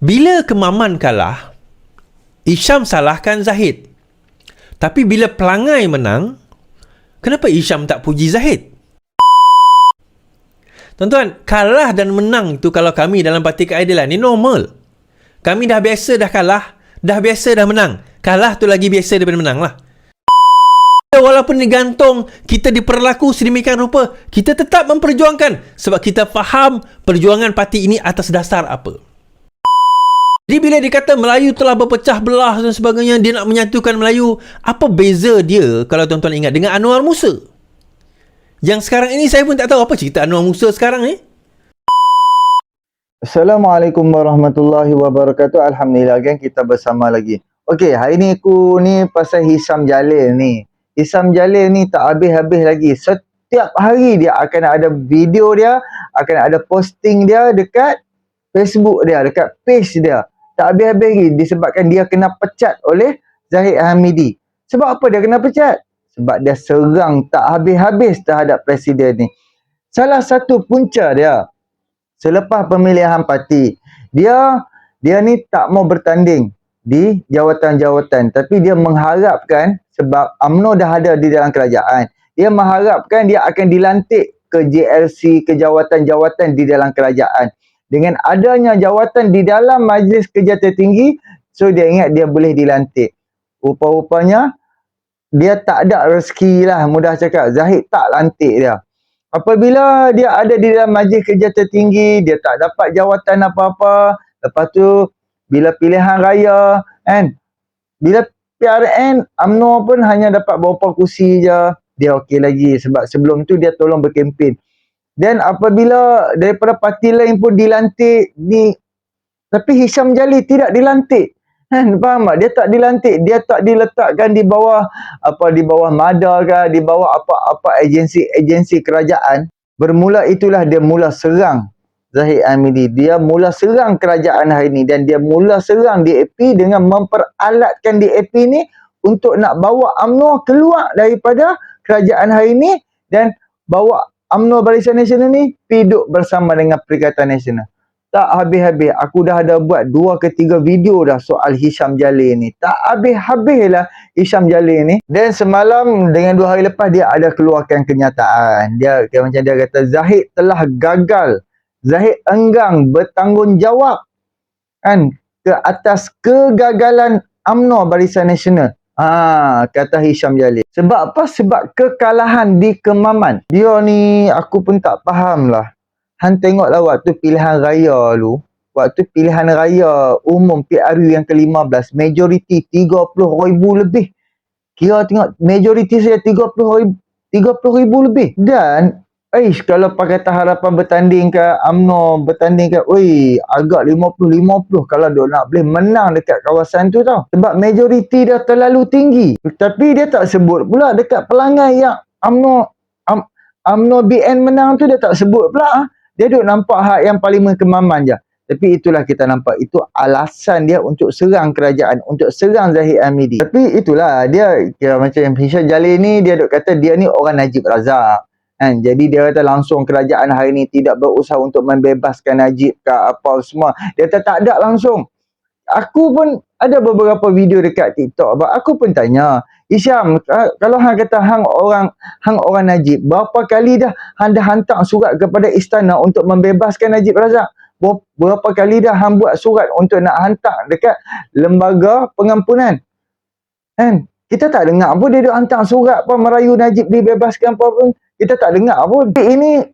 Bila Kemaman kalah, Hisham salahkan Zahid. Tapi bila Pelangai menang, kenapa Hisham tak puji Zahid? Tuan-tuan, kalah dan menang tu kalau kami dalam parti keadilan ni normal. Kami dah biasa dah kalah, dah biasa dah menang. Kalah tu lagi biasa daripada menang lah. Walaupun digantung, kita diperlaku sedemikian rupa, kita tetap memperjuangkan sebab kita faham perjuangan parti ini atas dasar apa. Jadi bila dia kata Melayu telah berpecah belah dan sebagainya, dia nak menyatukan Melayu, apa beza dia kalau tuan-tuan ingat dengan Anwar Musa? Yang sekarang ini saya pun tak tahu apa cerita Anwar Musa sekarang ni. Assalamualaikum warahmatullahi wabarakatuh. Alhamdulillah kan kita bersama lagi. Okey, hari ni aku ni pasal Hisham Jalil ni. Hisham Jalil ni tak habis-habis lagi. Setiap hari dia akan ada video dia, akan ada posting dia dekat Facebook dia, dekat page dia. Tak habis-habis lagi disebabkan dia kena pecat oleh Zahid Hamidi. Sebab apa dia kena pecat? Sebab dia serang tak habis-habis terhadap presiden ni. Salah satu punca dia, selepas pemilihan parti, dia ni tak mau bertanding di jawatan-jawatan, tapi dia mengharapkan, sebab UMNO dah ada di dalam kerajaan, dia mengharapkan dia akan dilantik ke JLC, ke jawatan-jawatan di dalam kerajaan. Dengan adanya jawatan di dalam Majlis Kerja Tertinggi, so dia ingat dia boleh dilantik. Rupa-rupanya dia tak ada rezeki lah, mudah cakap. Zahid tak lantik dia. Apabila dia ada di dalam Majlis Kerja Tertinggi, dia tak dapat jawatan apa-apa. Lepas tu bila pilihan raya kan, bila PRN, UMNO pun hanya dapat beberapa kursi je, dia okey lagi sebab sebelum tu dia tolong berkempen. Dan apabila daripada parti lain pun dilantik ni, tapi Hisham Jalil tidak dilantik. Kan, faham tak? Dia tak dilantik, dia tak diletakkan di bawah di bawah MADA ke, di bawah apa agensi kerajaan. Bermula itulah dia mula serang Zahid Hamidi. Dia mula serang kerajaan hari ini dan dia mula serang DAP dengan memperalatkan DAP ni untuk nak bawa UMNO keluar daripada kerajaan hari ini dan bawa UMNO Barisan Nasional ni hidup bersama dengan Perikatan Nasional. Tak habis-habis. Aku dah ada buat 2 ke 3 video dah soal Hisham Jalil ni. Tak habis-habis lah Hisham Jalil ni. Dan semalam dengan 2 hari lepas dia ada keluarkan kenyataan. Dia macam dia kata Zahid telah gagal. Zahid enggan bertanggungjawab kan ke atas kegagalan UMNO Barisan Nasional. Kata Hisham Jalil. Sebab apa? Sebab kekalahan di Kemaman. Dia ni aku pun tak faham lah. Han tengoklah waktu pilihan raya lu, waktu pilihan raya umum PRU yang ke-15, majoriti 30,000 lebih. Kira tengok majoriti saya 30,000 lebih. Dan kalau Pakatan Harapan bertanding ke, UMNO bertanding ke, agak 50-50 kalau dia nak boleh menang dekat kawasan tu tau. Sebab majoriti dia terlalu tinggi. Tapi dia tak sebut pula dekat Pelangai yang UMNO BN menang tu, dia tak sebut pula. Dia duk nampak hak yang Parlimen Kemaman je. Tapi itulah kita nampak, itu alasan dia untuk serang kerajaan, untuk serang Zahid Hamidi. Tapi itulah dia kira macam Hisham Jalil ni, dia duk kata dia ni orang Najib Razak. Kan? Jadi dia kata langsung kerajaan hari ni tidak berusaha untuk membebaskan Najib ke apa semua. Dia kata tak ada langsung. Aku pun ada beberapa video dekat TikTok. Aku pun tanya, Hisham, kalau hang kata hang orang Najib, berapa kali dah hang dah hantar surat kepada istana untuk membebaskan Najib Razak? Berapa kali dah hang buat surat untuk nak hantar dekat lembaga pengampunan? Kan? Kita tak dengar pun dia duk hantar surat pun merayu Najib dibebaskan apa pun. Kita tak dengar pun. Ini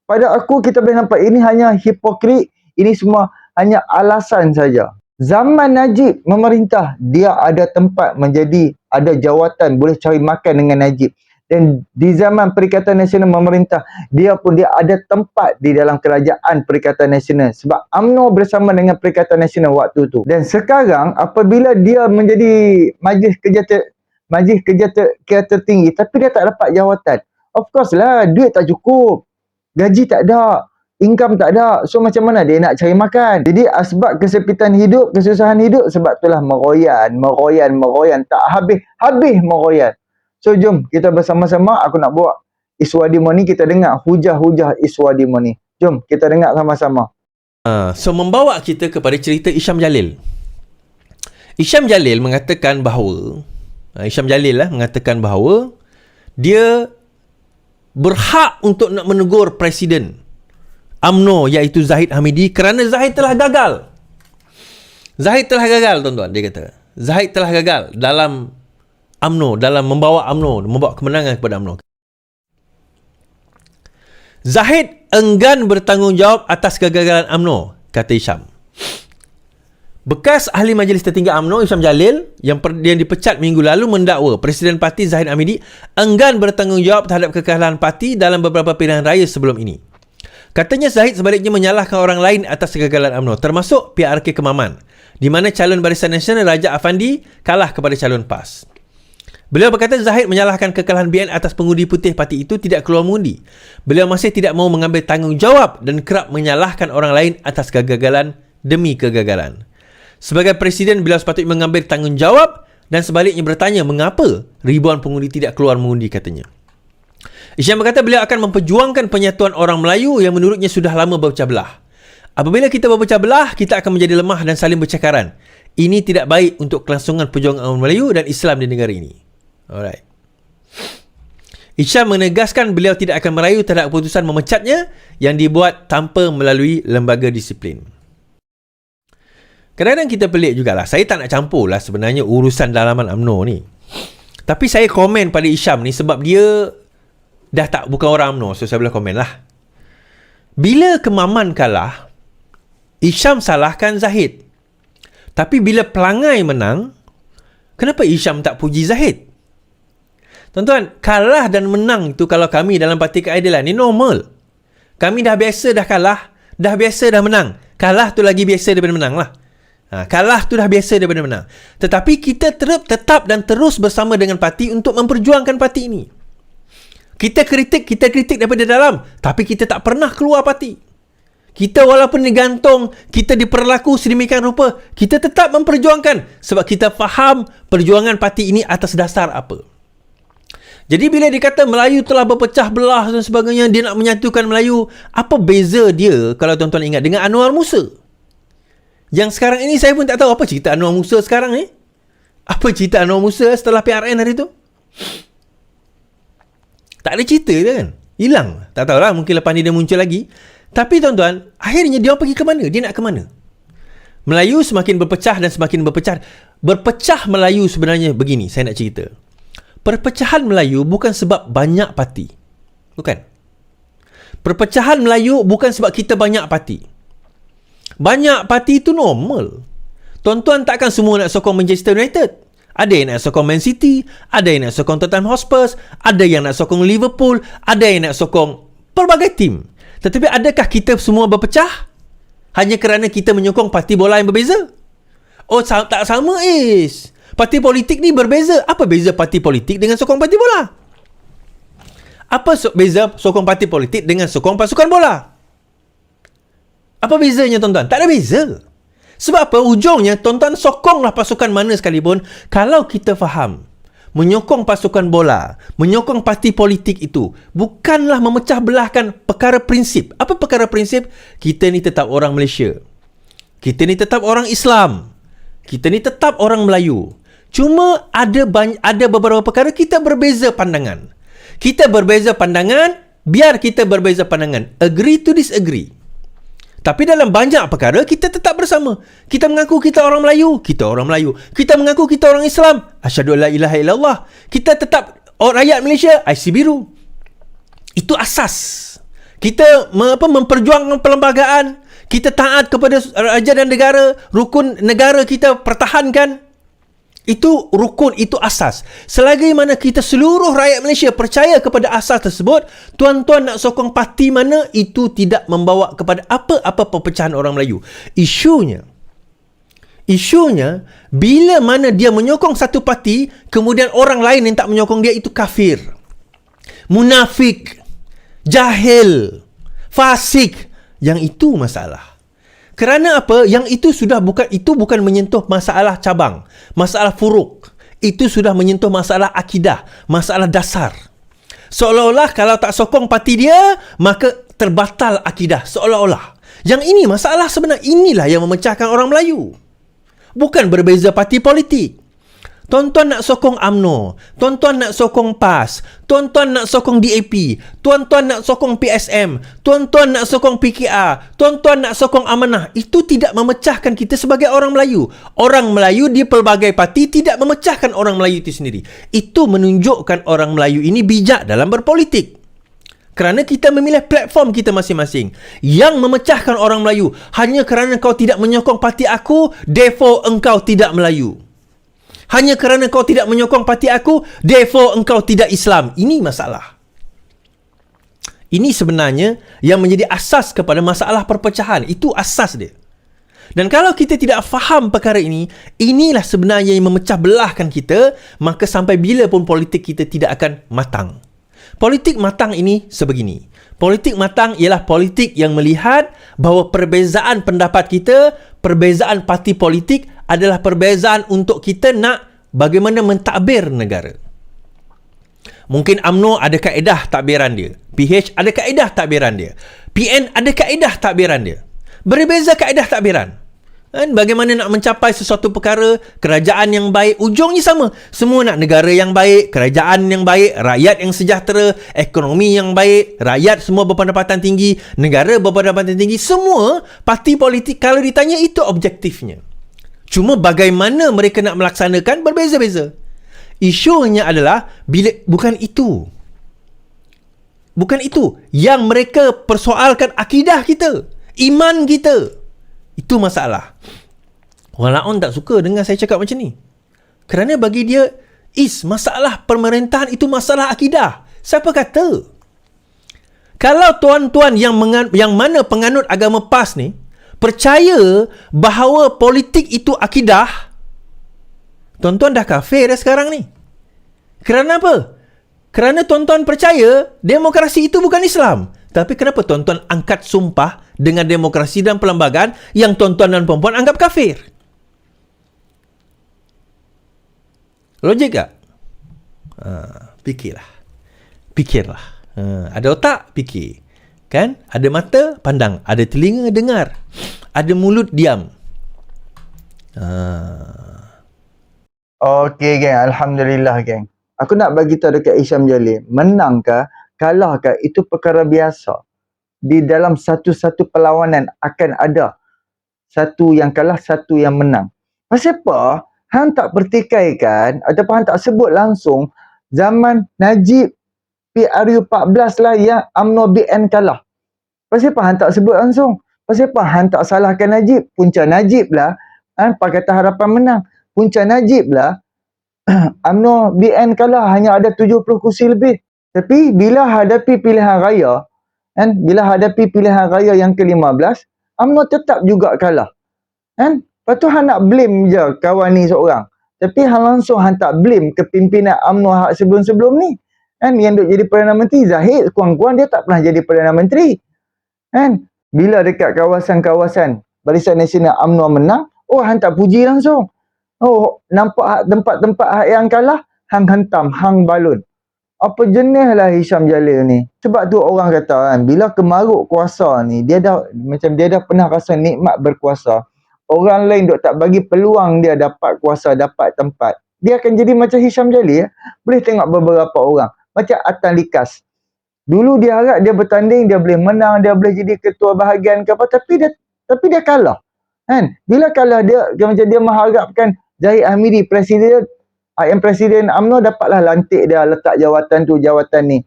pada aku kita boleh nampak ini hanya hipokrit, ini semua hanya alasan saja. Zaman Najib memerintah, dia ada tempat menjadi, ada jawatan boleh cari makan dengan Najib. Dan di zaman Perikatan Nasional memerintah, dia ada tempat di dalam kerajaan Perikatan Nasional. Sebab UMNO bersama dengan Perikatan Nasional waktu tu. Dan sekarang apabila dia menjadi Majlis Kerja Tertinggi, tapi dia tak dapat jawatan. Of course lah, duit tak cukup. Gaji tak ada. Income tak ada. So macam mana dia nak cari makan? Jadi asbab kesepitan hidup, kesusahan hidup, sebab itulah meroyan. Tak habis meroyan. So jom kita bersama-sama, aku nak buat Iswadi Moni, kita dengar hujah-hujah Iswadi Moni. Jom kita dengar sama-sama. So membawa kita kepada cerita Isham Jalil. Isham Jalil mengatakan bahawa mengatakan bahawa dia berhak untuk nak menegur Presiden UMNO iaitu Zahid Hamidi kerana Zahid telah gagal. Zahid telah gagal, tuan-tuan, dia kata. Zahid telah gagal dalam UMNO, dalam membawa UMNO, membawa kemenangan kepada UMNO. Zahid enggan bertanggungjawab atas kegagalan UMNO, kata Isham. Bekas ahli Majlis Tertinggi UMNO Isham Jalil yang dipecat minggu lalu mendakwa Presiden Parti Zahid Hamidi enggan bertanggungjawab terhadap kekalahan parti dalam beberapa pilihan raya sebelum ini. Katanya Zahid sebaliknya menyalahkan orang lain atas kegagalan UMNO, termasuk PRK Kemaman, di mana calon Barisan Nasional Raja Afandi kalah kepada calon PAS. Beliau berkata Zahid menyalahkan kekalahan BN atas pengundi putih parti itu tidak keluar mengundi. Beliau masih tidak mahu mengambil tanggungjawab dan kerap menyalahkan orang lain atas kegagalan demi kegagalan. Sebagai Presiden, beliau sepatutnya mengambil tanggungjawab dan sebaliknya bertanya mengapa ribuan pengundi tidak keluar mengundi, katanya. Isham berkata beliau akan memperjuangkan penyatuan orang Melayu yang menurutnya sudah lama berpecah belah. Apabila kita berpecah belah, kita akan menjadi lemah dan saling bercakaran. Ini tidak baik untuk kelangsungan perjuangan orang Melayu dan Islam di negara ini. Alright. Isham menegaskan beliau tidak akan merayu terhadap keputusan memecatnya yang dibuat tanpa melalui lembaga disiplin. Kadang-kadang kita pelik jugalah. Saya tak nak campur lah sebenarnya urusan dalaman UMNO ni. Tapi saya komen pada Isham ni sebab dia dah tak bukan orang UMNO. So saya boleh komen lah. Bila Kemaman kalah, Isham salahkan Zahid. Tapi bila Pelangai menang, kenapa Isham tak puji Zahid? Tuan-tuan, kalah dan menang itu kalau kami dalam Parti Keadilan ni normal. Kami dah biasa dah kalah, dah biasa dah menang. Kalah tu lagi biasa daripada menang lah. Kalah tu dah biasa daripada menang. Tetapi kita tetap dan terus bersama dengan parti untuk memperjuangkan parti ini. Kita kritik daripada dalam, tapi kita tak pernah keluar parti. Kita walaupun digantung, kita diperlaku sedemikian rupa, kita tetap memperjuangkan sebab kita faham perjuangan parti ini atas dasar apa. Jadi bila dikata Melayu telah berpecah belah dan sebagainya, dia nak menyatukan Melayu, apa beza dia kalau tuan-tuan ingat dengan Anwar Musa? Yang sekarang ini saya pun tak tahu apa cerita Anwar Musa sekarang ni. Apa cerita Anwar Musa setelah PRN hari tu? Tak ada cerita dia kan? Hilang. Tak tahulah, mungkin lepas ni dia muncul lagi. Tapi tuan-tuan, akhirnya dia pergi ke mana? Dia nak ke mana? Melayu semakin berpecah dan semakin berpecah. Berpecah Melayu sebenarnya begini, saya nak cerita. Perpecahan Melayu bukan sebab banyak parti. Bukan. Perpecahan Melayu bukan sebab kita banyak parti. Banyak parti itu normal. Tuan-tuan takkan semua nak sokong Manchester United. Ada yang nak sokong Man City, ada yang nak sokong Tottenham Hotspur, ada yang nak sokong Liverpool, ada yang nak sokong pelbagai tim. Tetapi adakah kita semua berpecah hanya kerana kita menyokong parti bola yang berbeza? Oh, tak sama Is. Parti politik ni berbeza. Apa beza parti politik dengan sokong parti bola? Apa beza sokong parti politik dengan sokong pasukan bola? Apa bezanya tuan-tuan? Tak ada beza. Sebab apa? Ujungnya tuan-tuan sokonglah pasukan mana sekalipun, kalau kita faham menyokong pasukan bola, menyokong parti politik itu bukanlah memecah belahkan perkara prinsip. Apa perkara prinsip? Kita ni tetap orang Malaysia. Kita ni tetap orang Islam. Kita ni tetap orang Melayu. Cuma ada beberapa perkara kita berbeza pandangan. Kita berbeza pandangan, biar kita berbeza pandangan. Agree to disagree. Tapi dalam banyak perkara, kita tetap bersama. Kita mengaku kita orang Melayu, kita orang Melayu. Kita mengaku kita orang Islam, asyhadu alla ilaha illallah. Kita tetap rakyat Malaysia, IC biru. Itu asas. Kita memperjuangkan perlembagaan. Kita taat kepada raja dan negara. Rukun negara kita pertahankan. Itu rukun, itu asas. Selagi mana kita seluruh rakyat Malaysia percaya kepada asas tersebut, tuan-tuan nak sokong parti mana, itu tidak membawa kepada apa-apa perpecahan orang Melayu. Isunya bila mana dia menyokong satu parti, kemudian orang lain yang tak menyokong dia itu kafir, munafik, jahil, fasik. Yang itu masalah. Kerana apa? Yang itu bukan menyentuh masalah cabang, masalah furuk. Itu sudah menyentuh masalah akidah, masalah dasar. Seolah-olah kalau tak sokong parti dia, maka terbatal akidah. Seolah-olah. Yang ini masalah sebenar. Inilah yang memecahkan orang Melayu. Bukan berbeza parti politik. Tuan-tuan nak sokong UMNO, tuan-tuan nak sokong PAS, tuan-tuan nak sokong DAP, tuan-tuan nak sokong PSM, tuan-tuan nak sokong PKR, tuan-tuan nak sokong Amanah. Itu tidak memecahkan kita sebagai orang Melayu. Orang Melayu di pelbagai parti tidak memecahkan orang Melayu itu sendiri. Itu menunjukkan orang Melayu ini bijak dalam berpolitik. Kerana kita memilih platform kita masing-masing. Yang memecahkan orang Melayu hanya kerana kau tidak menyokong parti aku, therefore engkau tidak Melayu. Hanya kerana kau tidak menyokong parti aku, therefore engkau tidak Islam. Ini masalah. Ini sebenarnya yang menjadi asas kepada masalah perpecahan. Itu asas dia. Dan kalau kita tidak faham perkara ini, inilah sebenarnya yang memecah belahkan kita, maka sampai bila pun politik kita tidak akan matang. Politik matang ini sebegini. Politik matang ialah politik yang melihat bahawa perbezaan pendapat kita, perbezaan parti politik adalah perbezaan untuk kita nak bagaimana mentadbir negara. Mungkin UMNO ada kaedah takbiran dia. PH ada kaedah takbiran dia. PN ada kaedah takbiran dia. Berbeza kaedah takbiran. Bagaimana nak mencapai sesuatu perkara, kerajaan yang baik, ujungnya sama. Semua nak negara yang baik, kerajaan yang baik, rakyat yang sejahtera, ekonomi yang baik, rakyat semua berpendapatan tinggi, negara berpendapatan tinggi. Semua parti politik kalau ditanya itu objektifnya. Cuma bagaimana mereka nak melaksanakan berbeza-beza. Isunya adalah bukan itu. Bukan itu. Yang mereka persoalkan akidah kita, iman kita. Itu masalah. Orang Laon tak suka dengar saya cakap macam ni. Kerana bagi dia, masalah pemerintahan itu masalah akidah. Siapa kata? Kalau tuan-tuan yang mana penganut agama PAS ni percaya bahawa politik itu akidah, tuan-tuan dah kafir dah sekarang ni. Kerana apa? Kerana tuan-tuan percaya demokrasi itu bukan Islam. Tapi kenapa tuan-tuan angkat sumpah dengan demokrasi dan perlembagaan yang tuan-tuan dan puan-puan anggap kafir? Logik tak? Fikirlah. Ada otak, fikir. Kan? Ada mata, pandang. Ada telinga, dengar. Ada mulut, diam. Okey geng, Alhamdulillah geng. Aku nak bagi tahu dekat Hisham Jalil, menang ke, kalah ke, itu perkara biasa. Di dalam satu-satu perlawanan akan ada satu yang kalah, satu yang menang. Pasal apa? Hang tak pertikaikan ataupun hang tak sebut langsung zaman Najib PRU 14 lah yang UMNO BN kalah. Pasal apa hang tak sebut langsung? Pasal apa hang tak salahkan Najib? Punca Najib lah Pakatan Harapan menang. Punca Najib lah UMNO BN kalah, hanya ada 70 kursi lebih. Tapi bila hadapi pilihan raya, bila hadapi pilihan raya yang ke-15, UMNO tetap juga kalah. Lepas tu hang nak blame je kawan ni seorang. Tapi hang langsung hang tak blame kepimpinan UMNO hak sebelum-sebelum ni. Yang duk jadi Perdana Menteri, Zahid, kurang-kurang dia tak pernah jadi Perdana Menteri. Bila dekat kawasan-kawasan Barisan Nasional UMNO menang, hang tak puji langsung. Nampak tempat-tempat hak yang kalah, hang hentam, hang balun. Apa jenis lah Hisham Jalil ni. Sebab tu orang kata bila kemaruk kuasa ni, dia dah pernah rasa nikmat berkuasa. Orang lain duk tak bagi peluang dia dapat kuasa, dapat tempat. Dia akan jadi macam Hisham Jalil. Boleh tengok beberapa orang. Macam Atan Likas. Dulu dia harap dia bertanding, dia boleh menang, dia boleh jadi ketua bahagian ke apa. Tapi dia kalah. Bila kalah macam dia mengharapkan Zahid Hamidi, Presiden UMNO dapatlah lantik dia, letak jawatan tu, jawatan ni.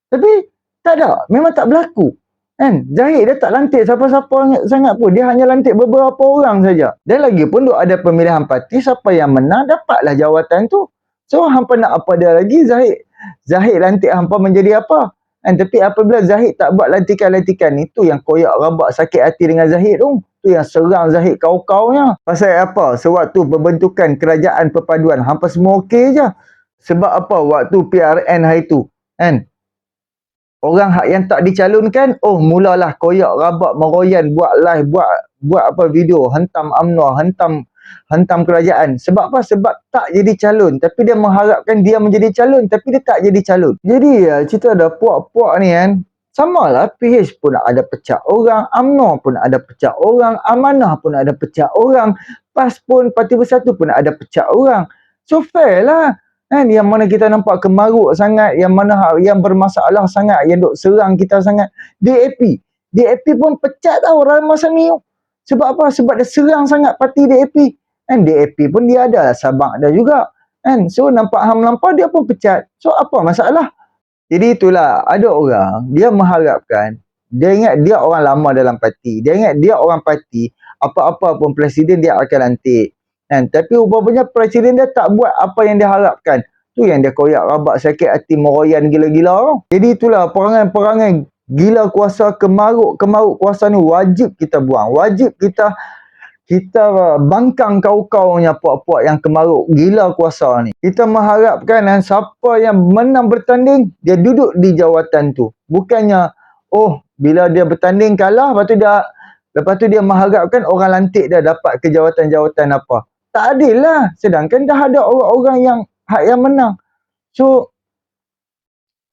Tapi tak ada, memang tak berlaku. Zahid dia tak lantik siapa-siapa sangat pun. Dia hanya lantik beberapa orang saja. Dan lagi pun duk ada pemilihan parti, siapa yang menang dapatlah jawatan tu. So hampa nak apa dia lagi? Zahid lantik hampa menjadi apa? Tapi apabila Zahid tak buat lantikan-lantikan ni, tu yang koyak rabak sakit hati dengan Zahid tu. Tu yang serang Zahid kau-kaunya. Pasal apa? Sewaktu pembentukan kerajaan perpaduan, hampa semua okey je. Sebab apa? Waktu PRN hari tu, orang hak yang tak dicalonkan, mulalah koyak rabak, meroyan, buat live, buat apa video, hentam UMNO, hentam kerajaan. Sebab apa? Sebab tak jadi calon. Tapi dia mengharapkan dia menjadi calon, tapi dia tak jadi calon. Jadi cerita ada puak-puak ni Samalah PH pun ada pecah orang, UMNO pun ada pecah orang, Amanah pun ada pecah orang, PAS pun Parti Bersatu pun ada pecah orang. So fair lah. Kan, yang mana kita nampak kemaruk sangat, yang mana yang bermasalah sangat, yang duk serang kita sangat, DAP. DAP pun pecat tau orang masa ni. Sebab apa? Sebab dia serang sangat parti DAP. Kan DAP pun dia ada, Sabang ada juga. Kan? So nampak hang melampau dia pun pecat. So apa masalah? Jadi itulah, ada orang dia mengharapkan, dia ingat dia orang lama dalam parti, dia ingat dia orang parti, apa-apa pun presiden dia akan lantik. Kan? Tapi rupanya presiden dia tak buat apa yang dia harapkan. Tu yang dia koyak rabak sakit hati meroyan gila-gila. Jadi itulah perangai-perangai gila kuasa, kemaruk kuasa ni wajib kita buang. Wajib kita bangkang kau-kaunya puak-puak yang kemaruk gila kuasa ni. Kita mengharapkan siapa yang menang bertanding, dia duduk di jawatan tu. Bukannya, bila dia bertanding kalah, lepas tu dia mengharapkan orang lantik dia dapat ke jawatan-jawatan apa. Tak adil lah. Sedangkan dah ada orang-orang yang menang. So,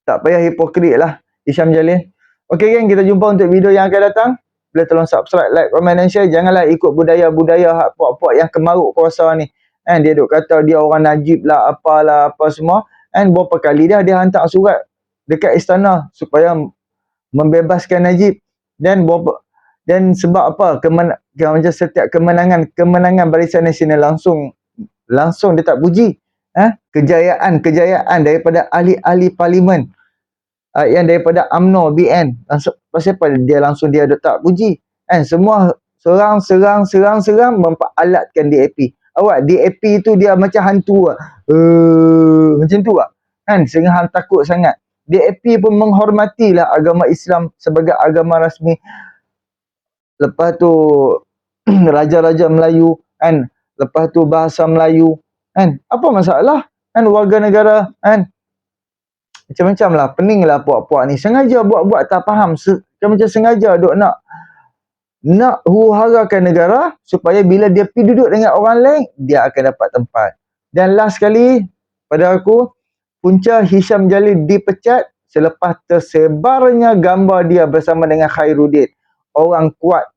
tak payah hipokrit lah, Hisham Jalil. Okey kan, kita jumpa untuk video yang akan datang. Boleh tolong subscribe, like, comment dan share. Janganlah ikut budaya-budaya hak puak-puak yang kemaruk kuasa ni. Kan dia duk kata dia orang Najib lah, apalah, apa semua. Kan berapa kali dia hantar surat dekat istana supaya membebaskan Najib. Dan sebab apa? Macam setiap kemenangan Barisan Nasional langsung dia tak puji. Kejayaan daripada ahli-ahli parlimen. Yang daripada UMNO, BN, pasal apa dia tak puji. Semua serang memperalatkan DAP. Awak DAP tu dia macam hantu macam tu lah. Sehingga hang takut sangat. DAP pun menghormatilah agama Islam sebagai agama rasmi. Lepas tu raja-raja Melayu, lepas tu bahasa Melayu, apa masalah? Warga negara, macam-macam lah, pening lah puak-puak ni. Sengaja buat-buat tak faham. Macam sengaja duk nak huru-harakan negara supaya bila dia pergi duduk dengan orang lain, dia akan dapat tempat. Dan last sekali, pada aku, punca Hisham Jalil dipecat selepas tersebarnya gambar dia bersama dengan Khairuddin, orang kuat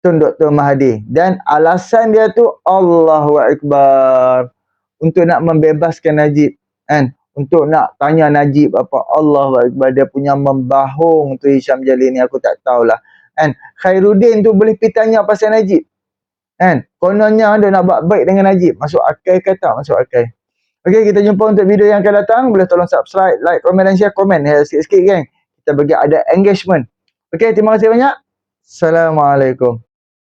Tun Dr. Mahathir. Dan alasan dia tu, Allahu Akbar, untuk nak membebaskan Najib. Untuk nak tanya Najib apa, Allah Akbar, dia punya membahung tu Hisham Jalil ni, aku tak tahulah. Khairuddin tu boleh pergi tanya pasal Najib. Kononnya dia nak buat baik dengan Najib. Masuk akal ke tak masuk akal? Okey, kita jumpa untuk video yang akan datang. Boleh tolong subscribe, like, komen dan share. Komen sikit-sikit geng. Kita bagi ada engagement. Okey, terima kasih banyak. Assalamualaikum.